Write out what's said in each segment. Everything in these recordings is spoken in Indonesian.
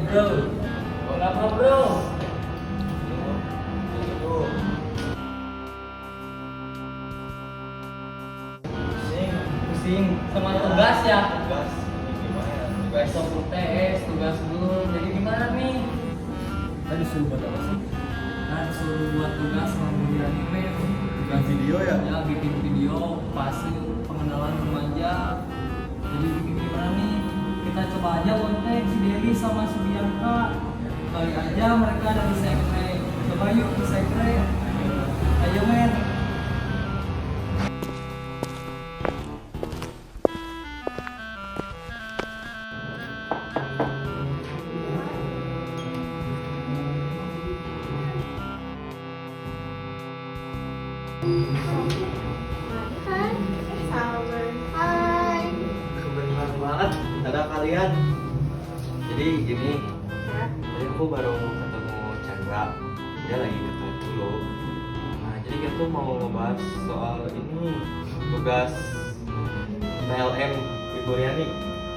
bro. Oh, apa bro? Pusing sama tugas ya. Tugas gimana ya? Besok UTS, tugas dulu. Jadi gimana nih? Tadi suruh buat apa sih? Nah, disuruh buat tugas sama di anime. Bukan video ya? Ya, bikin video pasti pengenalan remaja. Jadi bikin gimana nih? Kita coba aja kontak si Dewi sama si Bianca. Kali aja mereka ada di sekre. Coba yuk di sekre. Ayo men. Lagi kan? Sawer. Hai. Kebetulan banget ada kalian. Jadi gini, tadi aku baru ketemu Chandra. Dia lagi ketemu dulu. Nah, jadi kita tuh mau ngebahas soal ini tugas PLM Ibu Riani.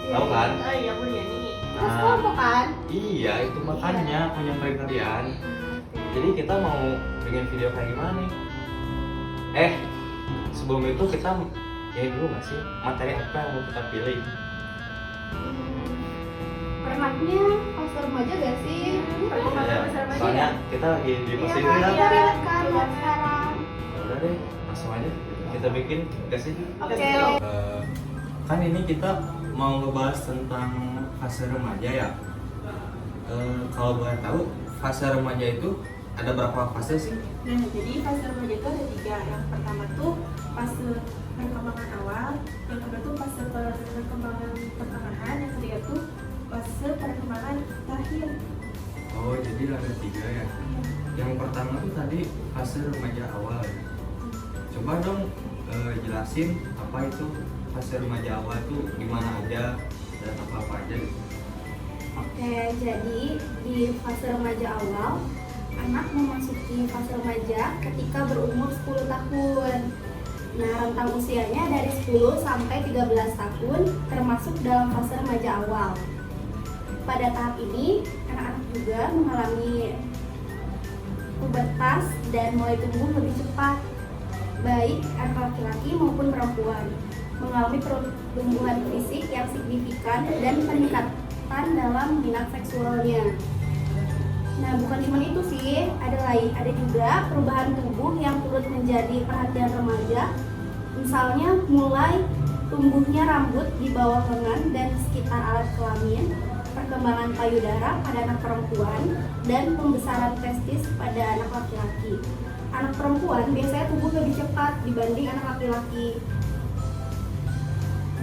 Tahu kan? Oh iya, Bu Riani. Nah. Terus kelompok kan? Iya, itu makanya aku nyamperin kalian. Jadi kita mau bikin video kayak gimana nih? Sebelum itu kita ini dulu nggak sih materi apa yang mau kita pilih? Enaknya pas remaja gak sih? Ya, soalnya kita lagi di Iya pos kan? ini ya. Iya kan? Lihat sekarang. Udah deh, langsung aja kita bikin, gak sih? Oke. Kan ini kita mau ngebahas tentang fase remaja ya. Kalau boleh tahu, fase remaja itu ada berapa fase sih? Nah, jadi fase remaja itu ada 3. Yang pertama tuh fase perkembangan awal, yang kedua tuh fase perkembangan pertengahan, yang ketiga tuh fase perkembangan terakhir. Oh, jadi ada 3 ya. Yang pertama tuh tadi fase remaja awal. Coba dong jelasin apa itu fase remaja awal tuh, gimana aja dan apa-apa aja. Oke, jadi di fase remaja awal, anak memasuki fase remaja ketika berumur 10 tahun. Nah, rentang usianya dari 10 sampai 13 tahun termasuk dalam fase remaja awal. Pada tahap ini, anak-anak juga mengalami pubertas dan mulai tumbuh lebih cepat, baik anak laki-laki maupun perempuan, mengalami pertumbuhan fisik yang signifikan dan peningkatan dalam minat seksualnya. Nah, bukan cuma itu sih, ada juga perubahan tubuh yang turut menjadi perhatian remaja. Misalnya mulai tumbuhnya rambut di bawah lengan dan sekitar alat kelamin, perkembangan payudara pada anak perempuan, dan pembesaran testis pada anak laki-laki. Anak perempuan biasanya tumbuh lebih cepat dibanding anak laki-laki.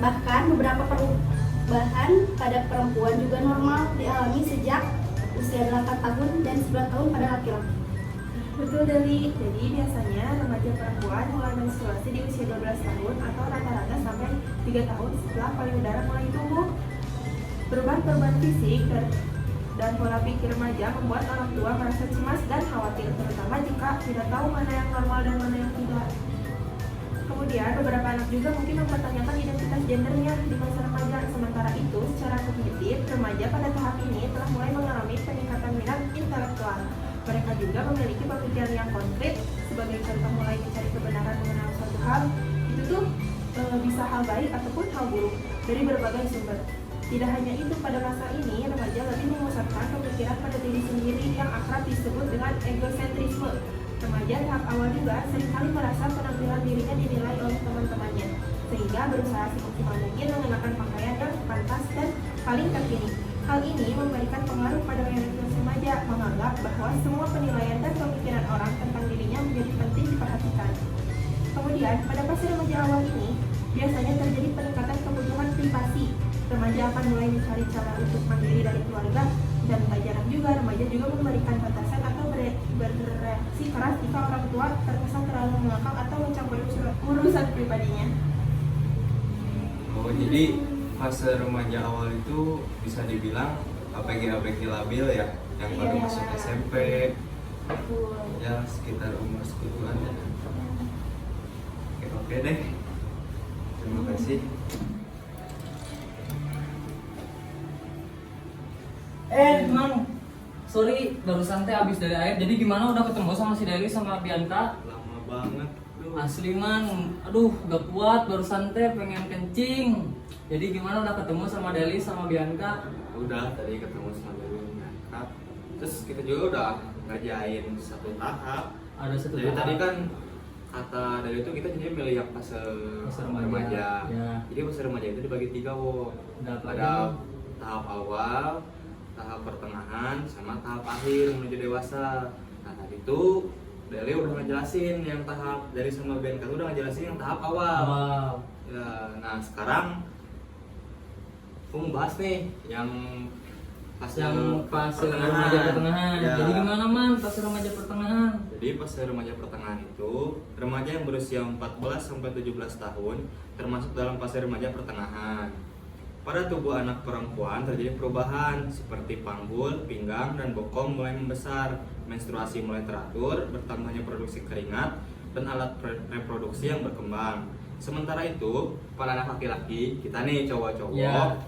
Bahkan beberapa perubahan pada perempuan juga normal dialami sejak usia 8 tahun dan 9 tahun pada laki-laki. Betul, Deli. Jadi biasanya remaja perempuan mulai menstruasi di usia 12 tahun atau rata-rata sampai 3 tahun setelah payudara mulai tumbuh. Perubahan fisik dan pola pikir remaja membuat orang tua merasa cemas dan khawatir, terutama jika tidak tahu mana yang normal dan mana yang tidak. Kemudian beberapa anak juga mungkin mempertanyakan identitas gendernya di masa remaja. Sementara itu, secara kognitif, remaja pada tahap ini telah mulai mengalami peningkatan minat intelektual. Mereka juga memiliki pemikiran yang konkret, sebagai contoh mulai mencari kebenaran mengenal suatu hal. Itu tuh bisa hal baik ataupun hal buruk dari berbagai sumber. Tidak hanya itu, pada masa ini remaja lebih memusatkan pemikiran pada diri sendiri yang akrab disebut dengan egosentrisme. Remaja tahap awal juga seringkali merasa penampilan dirinya dinilai oleh teman-temannya, sehingga berusaha semaksimal mungkin mengenakan pakaian yang pantas dan paling terkini. Hal ini memberikan pengaruh pada mayoritas remaja, menganggap bahwa semua penilaian dan pemikiran orang tentang dirinya menjadi penting diperhatikan. Kemudian, pada fase remaja awal ini, biasanya terjadi peningkatan kebutuhan privasi. Remaja akan mulai mencari cara untuk mandiri dari keluarga, dan tak jarang juga remaja juga memberikan batasan atau bereaksi keras jika orang tua terkesan terlalu mengekang atau mencampuri urusan pribadinya. Oh, jadi fase remaja awal itu bisa dibilang ABG labil ya, yang baru Iya. masuk SMP, Betul. ya sekitar umur segituan ya. Oke deh, terima kasih. Man, sorry barusan teh abis dari air. Jadi gimana, udah ketemu sama si Deli sama Bianca? Lama banget. Duh. Asli man, aduh gak kuat barusan teh pengen kencing. Jadi gimana, udah ketemu sama Deli sama Bianca? Udah tadi ketemu sama Dewi ngangkat. Terus kita juga udah ngerjain satu tahap. Ada satu Jadi tahap. tadi kan kata dari itu kita jadi milih yang fase remaja. Ya. Jadi fase remaja itu dibagi 3 wo. Ada apa Ada aja? tahap awal, tahap pertengahan, sama tahap akhir menuju dewasa. Nah tadi itu Deli udah ngejelasin yang tahap dari sama BNK udah ngejelasin yang tahap awal. Wow. Ya, nah sekarang aku mau bahas nih yang Fase remaja pertengahan. Ya. Jadi gimana man fase remaja pertengahan? Jadi fase remaja pertengahan itu remaja yang berusia 14 sampai 17 tahun termasuk dalam fase remaja pertengahan. Pada tubuh anak perempuan terjadi perubahan seperti panggul, pinggang, dan bokong mulai membesar, menstruasi mulai teratur, bertambahnya produksi keringat, dan alat reproduksi yang berkembang. Sementara itu, pada anak laki-laki, kita nih cowok-cowok, Ya.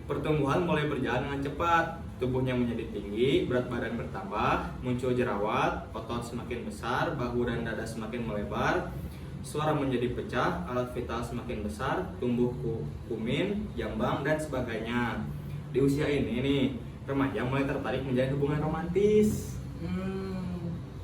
pertumbuhan mulai berjalan dengan cepat, tubuhnya menjadi tinggi, berat badan bertambah, muncul jerawat, otot semakin besar, bahu dan dada semakin melebar, suara menjadi pecah, alat vital semakin besar, tumbuh kumin, jambang, dan sebagainya. Di usia ini nih, remaja mulai tertarik menjalin hubungan romantis.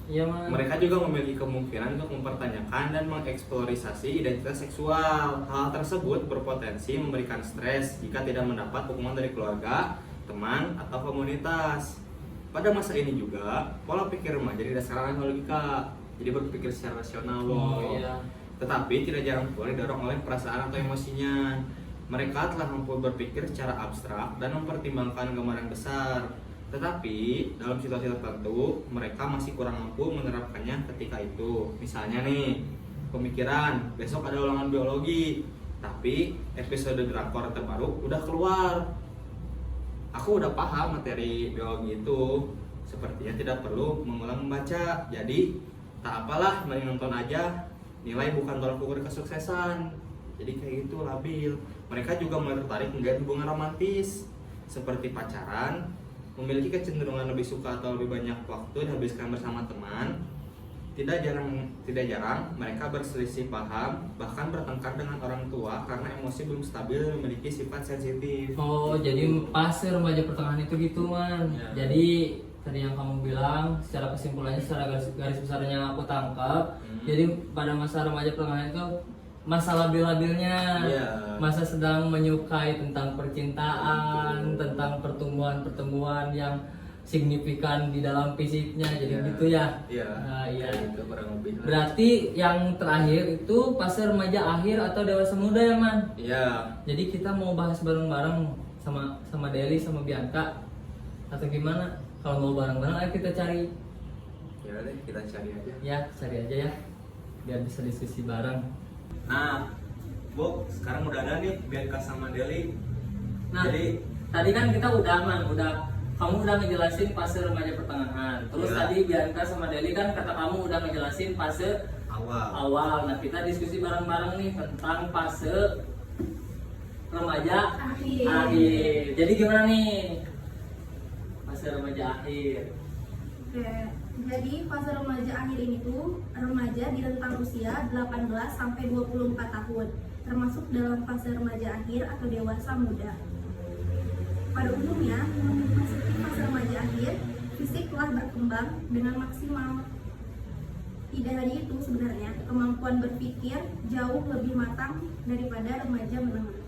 Iya man. Mereka juga memiliki kemungkinan untuk mempertanyakan dan mengeksplorasi identitas seksual. Hal tersebut berpotensi memberikan stres jika tidak mendapat dukungan dari keluarga, teman, atau komunitas. Pada masa ini juga, pola pikir remaja didasarkan oleh logika, jadi berpikir secara rasional. Oh iya. Tetapi tidak jarang pula didorong oleh perasaan atau emosinya. Mereka telah mampu berpikir secara abstrak dan mempertimbangkan gambaran besar. Tetapi dalam situasi tertentu mereka masih kurang mampu menerapkannya ketika itu. Misalnya nih, pemikiran besok ada ulangan biologi, tapi episode drakor terbaru udah keluar. Aku udah paham materi biologi itu, sepertinya tidak perlu mengulang membaca. Jadi tak apalah, mending nonton aja. Nilai bukan tolak ukur kesuksesan. Jadi kayak gitu, labil. Mereka juga mulai tertarik menjalin hubungan romantis seperti pacaran, memiliki kecenderungan lebih suka atau lebih banyak waktu dihabiskan bersama teman. Tidak jarang mereka berselisih paham, bahkan bertengkar dengan orang tua karena emosi belum stabil dan memiliki sifat sensitif. Oh, jadi fase remaja pertengahan itu gitu man. Ya. Jadi tadi yang kamu bilang, secara kesimpulannya, secara garis besarnya aku tangkap. Jadi pada masa remaja pertengahan itu masa labil-labilnya, masa sedang menyukai tentang percintaan, tentang pertumbuhan yang signifikan di dalam fisiknya, jadi gitu ya. Iya. Nah, iya. Itu kurang lebih. Berarti yang terakhir itu fase remaja akhir atau dewasa muda ya man? Iya. Jadi kita mau bahas bareng-bareng sama Deli sama Bianca atau gimana? Kalau mau bareng-bareng ayo kita cari. Ya deh, kita cari aja. Ya, cari aja ya. Biar bisa diskusi bareng. Nah, Bu, sekarang udah ada nih Bianca sama Deli. Nah, Jadi tadi kan kita kamu udah ngejelasin fase remaja pertengahan. Terus Iya. tadi Bianca sama Deli kan kata kamu udah ngejelasin fase awal. Nah, kita diskusi bareng-bareng nih tentang fase remaja akhir. Jadi gimana nih? Fase remaja akhir. Oke, jadi fase remaja akhir ini tuh remaja di rentang usia 18 sampai 24 tahun, termasuk dalam fase remaja akhir atau dewasa muda. Pada umumnya, memasuki fase remaja akhir, fisik telah berkembang dengan maksimal. Tidak hanya itu sebenarnya, kemampuan berpikir jauh lebih matang daripada remaja menengah.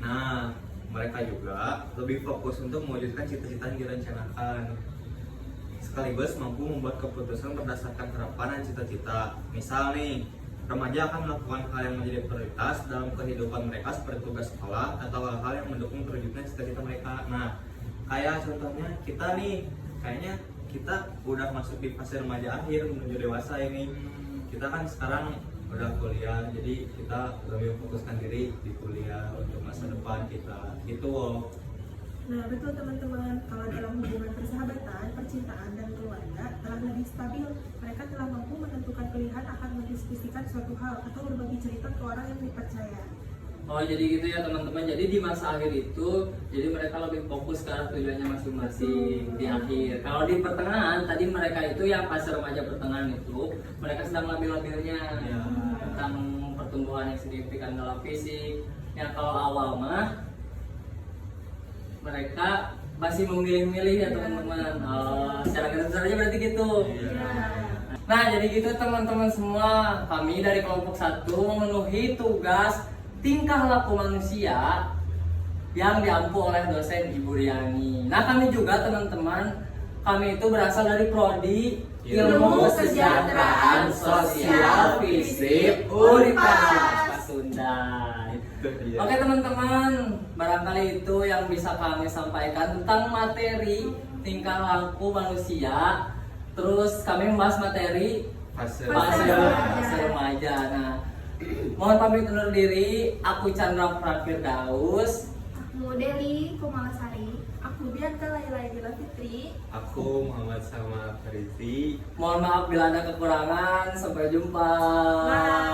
Nah, mereka juga lebih fokus untuk mewujudkan cita-cita yang direncanakan, sekaligus mampu membuat keputusan berdasarkan harapan dan cita-cita. Misal nih, remaja akan melakukan hal yang menjadi prioritas dalam kehidupan mereka seperti tugas sekolah atau hal-hal yang mendukung terwujudnya cita-cita mereka. Nah, kayak contohnya kita nih, kayaknya kita udah masuk di fase remaja akhir menuju dewasa ini. Kita kan sekarang udah kuliah, jadi kita lebih fokuskan diri di kuliah untuk masa depan kita. Gitu loh. Nah, betul teman-teman, kalau dalam hubungan persahabatan, percintaan, dan keluarga telah lebih stabil, mereka telah mampu menentukan pilihan akan mendiskusikan suatu hal atau berbagi cerita ke orang yang dipercaya. Oh jadi gitu ya teman-teman. Jadi di masa akhir itu, jadi mereka lebih fokus ke arah tujuannya masing-masing di akhir. Kalau di pertengahan tadi mereka itu yang fase remaja pertengahan itu, mereka sedang labil-labilnya tentang pertumbuhan yang signifikan dalam fisik. Yang kalau awal mah mereka masih memilih-milih ya teman-teman. Secara garis besarnya berarti gitu. Nah jadi gitu teman-teman semua, kami dari kelompok 1 memenuhi tugas tingkah laku manusia yang diampu oleh dosen Ibu Riani. Nah kami juga teman-teman, kami itu berasal dari prodi Ilmu Kesejahteraan Sosial Fisip Universitas Pasundan. Oke teman-teman, barangkali itu yang bisa kami sampaikan tentang materi tingkah laku manusia. Terus kami membahas materi fase remaja. Nah, mohon pamit undur diri. Aku Chandra Firdaus. Aku Deli Kumalasari. Aku Bianca Laila Idila Fitri. Aku Muhammad Sama Farisi. Mohon maaf bila ada kekurangan. Sampai jumpa. Bye.